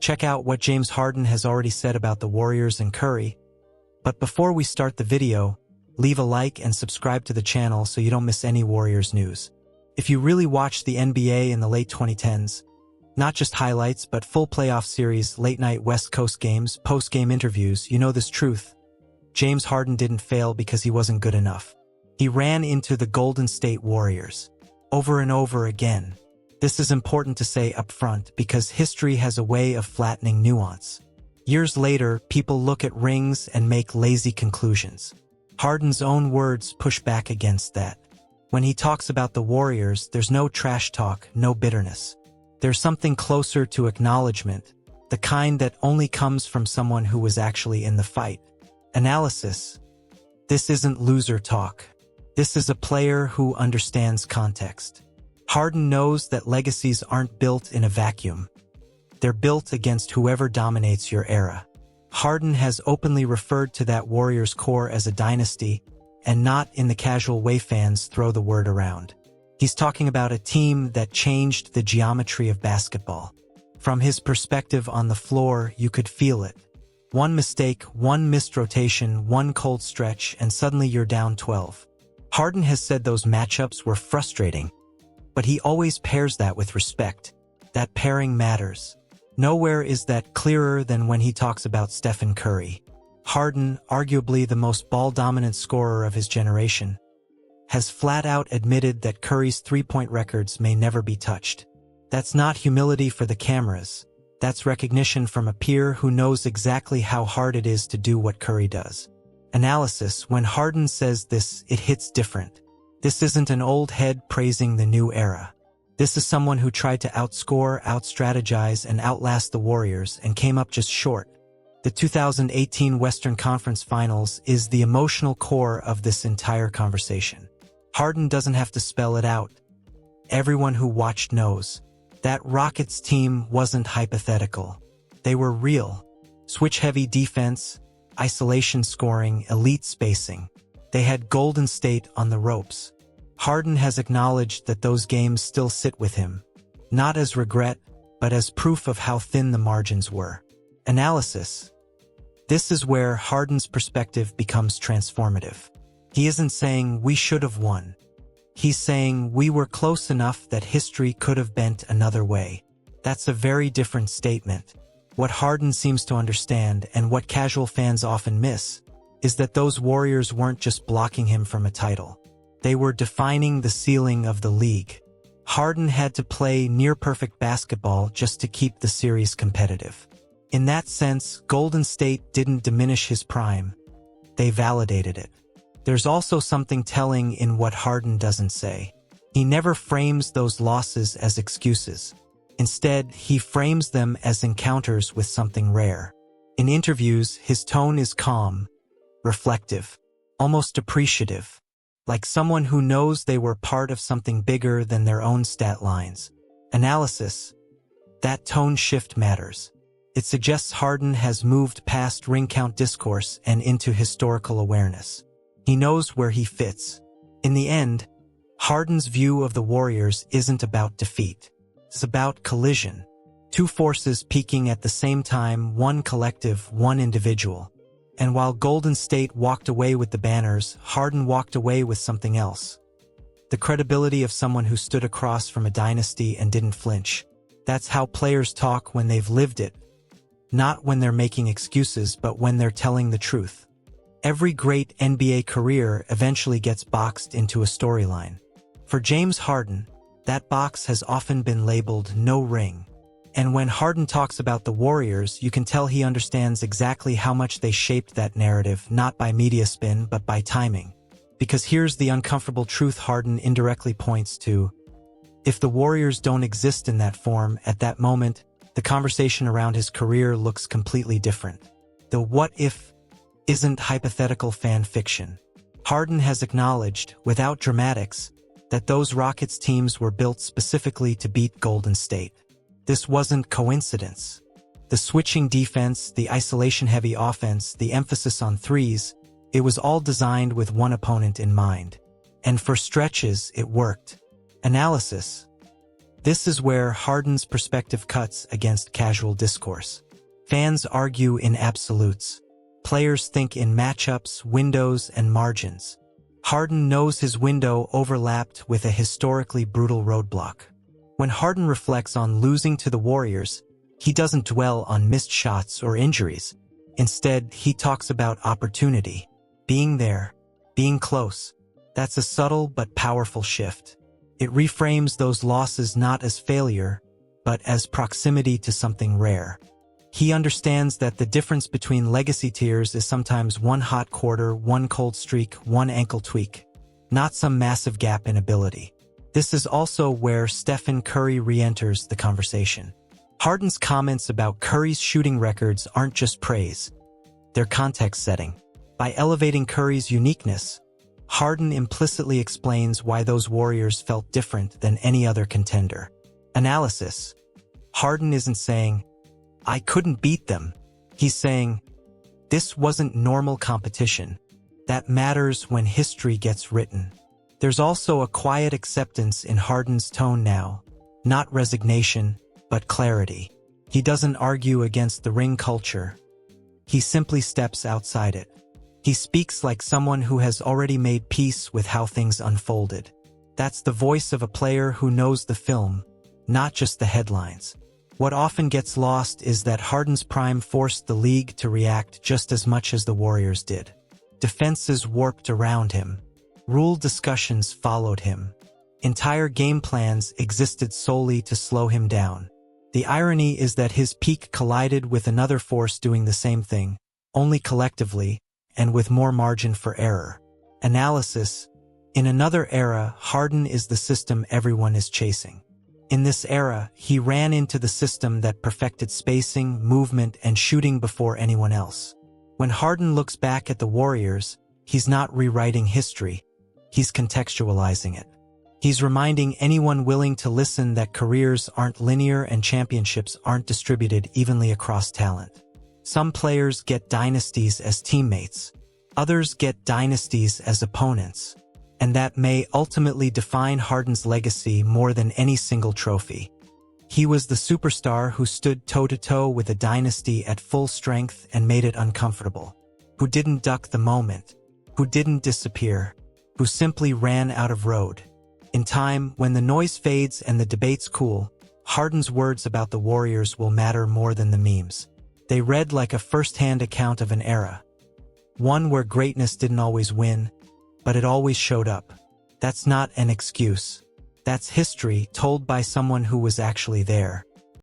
check out what James Harden has already said about the Warriors and Curry. But before we start the video, leave a like and subscribe to the channel so you don't miss any Warriors news. If you really watched the NBA in the late 2010s, not just highlights but full playoff series, late-night West Coast games, post-game interviews, you know this truth. James Harden didn't fail because he wasn't good enough. He ran into the Golden State Warriors over and over again. This is important to say up front because history has a way of flattening nuance. Years later, people look at rings and make lazy conclusions. Harden's own words push back against that. When he talks about the Warriors, there's no trash talk, no bitterness. There's something closer to acknowledgement, the kind that only comes from someone who was actually in the fight. Analysis. This isn't loser talk. This is a player who understands context. Harden knows that legacies aren't built in a vacuum. They're built against whoever dominates your era. Harden has openly referred to that Warriors core as a dynasty, and not in the casual way fans throw the word around. He's talking about a team that changed the geometry of basketball. From his perspective on the floor, you could feel it. One mistake, one missed rotation, one cold stretch, and suddenly you're down 12. Harden has said those matchups were frustrating, but he always pairs that with respect. That pairing matters. Nowhere is that clearer than when he talks about Stephen Curry. Harden, arguably the most ball-dominant scorer of his generation, has flat-out admitted that Curry's three-point records may never be touched. That's not humility for the cameras. That's recognition from a peer who knows exactly how hard it is to do what Curry does. Analysis. When Harden says this, it hits different. This isn't an old head praising the new era. This is someone who tried to outscore, outstrategize, and outlast the Warriors and came up just short. The 2018 Western Conference Finals is the emotional core of this entire conversation. Harden doesn't have to spell it out. Everyone who watched knows. That Rockets team wasn't hypothetical. They were real. Switch-heavy defense, isolation scoring, elite spacing. They had Golden State on the ropes. Harden has acknowledged that those games still sit with him, not as regret, but as proof of how thin the margins were. Analysis. This is where Harden's perspective becomes transformative. He isn't saying we should have won. He's saying we were close enough that history could have bent another way. That's a very different statement. What Harden seems to understand, and what casual fans often miss, is that those Warriors weren't just blocking him from a title. They were defining the ceiling of the league. Harden had to play near-perfect basketball just to keep the series competitive. In that sense, Golden State didn't diminish his prime. They validated it. There's also something telling in what Harden doesn't say. He never frames those losses as excuses. Instead, he frames them as encounters with something rare. In interviews, his tone is calm, reflective, almost appreciative, like someone who knows they were part of something bigger than their own stat lines. Analysis. That tone shift matters. It suggests Harden has moved past ring count discourse and into historical awareness. He knows where he fits. In the end, Harden's view of the Warriors isn't about defeat. It's about collision. Two forces peaking at the same time, one collective, one individual. And while Golden State walked away with the banners, Harden walked away with something else. The credibility of someone who stood across from a dynasty and didn't flinch. That's how players talk when they've lived it. Not when they're making excuses, but when they're telling the truth. Every great NBA career eventually gets boxed into a storyline. For James Harden, that box has often been labeled no ring. And when Harden talks about the Warriors, you can tell he understands exactly how much they shaped that narrative, not by media spin, but by timing. Because here's the uncomfortable truth Harden indirectly points to. If the Warriors don't exist in that form, at that moment, the conversation around his career looks completely different. The what if isn't hypothetical fan fiction. Harden has acknowledged, without dramatics, that those Rockets teams were built specifically to beat Golden State. This wasn't coincidence. The switching defense, the isolation-heavy offense, the emphasis on threes, it was all designed with one opponent in mind. And for stretches, it worked. Analysis. This is where Harden's perspective cuts against casual discourse. Fans argue in absolutes. Players think in matchups, windows, and margins. Harden knows his window overlapped with a historically brutal roadblock. When Harden reflects on losing to the Warriors, he doesn't dwell on missed shots or injuries. Instead, he talks about opportunity, being there, being close. That's a subtle but powerful shift. It reframes those losses not as failure, but as proximity to something rare. He understands that the difference between legacy tiers is sometimes one hot quarter, one cold streak, one ankle tweak, not some massive gap in ability. This is also where Stephen Curry re-enters the conversation. Harden's comments about Curry's shooting records aren't just praise. They're context-setting. By elevating Curry's uniqueness, Harden implicitly explains why those Warriors felt different than any other contender. Analysis. Harden isn't saying, "I couldn't beat them." He's saying, "This wasn't normal competition. That matters when history gets written." There's also a quiet acceptance in Harden's tone now, not resignation, but clarity. He doesn't argue against the ring culture. He simply steps outside it. He speaks like someone who has already made peace with how things unfolded. That's the voice of a player who knows the film, not just the headlines. What often gets lost is that Harden's prime forced the league to react just as much as the Warriors did. Defenses warped around him. Rule discussions followed him. Entire game plans existed solely to slow him down. The irony is that his peak collided with another force doing the same thing, only collectively, and with more margin for error. Analysis. In another era, Harden is the system everyone is chasing. In this era, he ran into the system that perfected spacing, movement, and shooting before anyone else. When Harden looks back at the Warriors, he's not rewriting history, he's contextualizing it. He's reminding anyone willing to listen that careers aren't linear and championships aren't distributed evenly across talent. Some players get dynasties as teammates, others get dynasties as opponents. And that may ultimately define Harden's legacy more than any single trophy. He was the superstar who stood toe-to-toe with a dynasty at full strength and made it uncomfortable, who didn't duck the moment, who didn't disappear, who simply ran out of road. In time, when the noise fades and the debates cool, Harden's words about the Warriors will matter more than the memes. They read like a first-hand account of an era, one where greatness didn't always win, but it always showed up. That's not an excuse. That's history told by someone who was actually there.